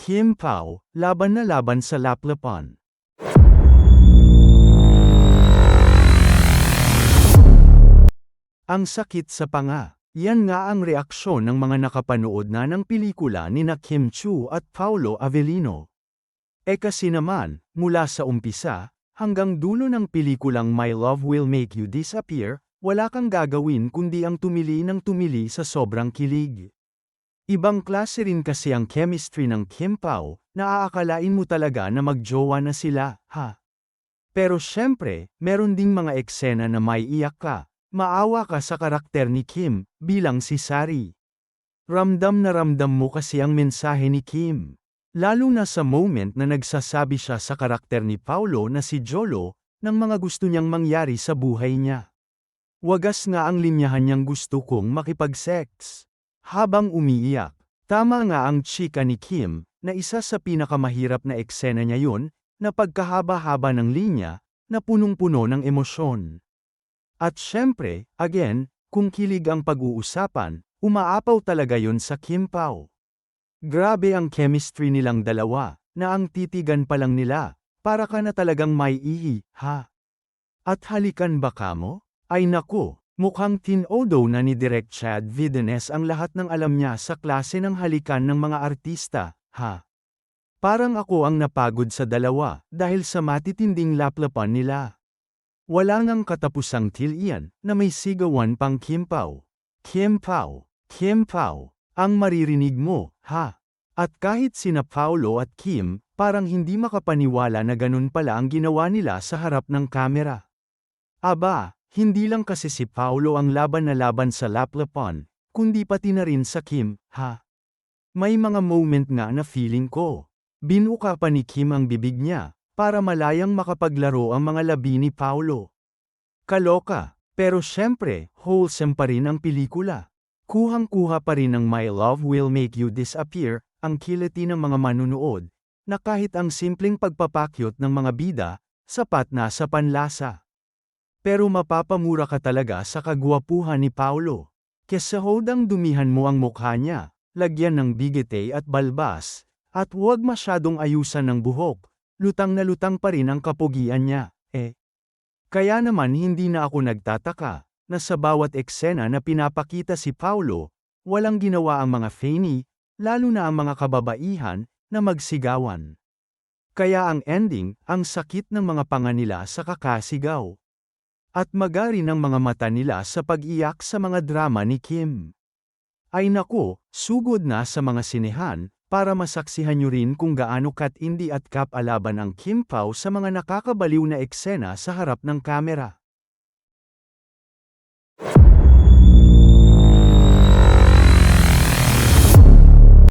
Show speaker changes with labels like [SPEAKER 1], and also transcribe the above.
[SPEAKER 1] Kim Pao, laban na laban sa Laplapan. Ang sakit sa panga. Yan nga ang reaksyon ng mga nakapanood na ng pelikula nina Kim Chiu at Paolo Avellino. Kasi naman, mula sa umpisa, hanggang dulo ng pelikulang My Love Will Make You Disappear, wala kang gagawin kundi ang tumili ng tumili sa sobrang kilig. Ibang klase rin kasi ang chemistry ng Kim Pao, na aakalain mo talaga na magjowa na sila, ha? Pero syempre, meron ding mga eksena na may iyak ka. Maawa ka sa karakter ni Kim, bilang si Sari. Ramdam na ramdam mo kasi ang mensahe ni Kim. Lalo na sa moment na nagsasabi siya sa karakter ni Paolo na si Jolo, ng mga gusto niyang mangyari sa buhay niya. Wagas nga ang linyahan niyang gusto kong makipag-sex. Habang umiiyak, tama nga ang chika ni Kim, na isa sa pinakamahirap na eksena niya yun, na pagkahaba-haba ng linya, na punong-puno ng emosyon. At syempre, again, kung kilig ang pag-uusapan, umaapaw talaga yon sa Kim Pao. Grabe ang chemistry nilang dalawa, na ang titigan pa lang nila, para ka na talagang may ihi, ha? At halikan ba kamo? Ay naku, mukhang tinodo na ni Direk Chad Videnes ang lahat ng alam niya sa klase ng halikan ng mga artista, ha? Parang ako ang napagod sa dalawa, dahil sa matitinding laplapan nila. Wala ngang katapusang tilian, na may sigawan pang Kim Pao. Kim Pao, Kim Pao, ang maririnig mo, ha? At kahit sina Paolo at Kim, parang hindi makapaniwala na ganun pala ang ginawa nila sa harap ng kamera. Aba, hindi lang kasi si Paolo ang laban na laban sa Laplapan, kundi pati na rin sa Kim, ha? May mga moment nga na feeling ko. Binuka pa ni Kim ang bibig niya, para malayang makapaglaro ang mga labi ni Paolo. Kaloka, pero syempre, wholesome pa rin ang pelikula. Kuhang-kuha pa rin ng My Love Will Make You Disappear, ang kiliti ng mga manunood, na kahit ang simpleng pagpapakyut ng mga bida, sapat na sa panlasa. Pero mapapamura ka talaga sa kagwapuhan ni Paolo. Kesa hodang dumihan mo ang mukha niya, lagyan ng bigete at balbas, at huwag masyadong ayusan ng buhok. Lutang na lutang pa rin ang kapugian niya, Kaya naman hindi na ako nagtataka, na sa bawat eksena na pinapakita si Paolo, walang ginawa ang mga feini, lalo na ang mga kababaihan, na magsigawan. Kaya ang ending, ang sakit ng mga panga nila sa kakasigaw. At magari ng mga mata nila sa pag-iyak sa mga drama ni Kim. Ay naku, sugod na sa mga sinehan, para masaksihan nyo rin kung gaano katindi at kapalaban ang Kim Pao sa mga nakakabaliw na eksena sa harap ng kamera.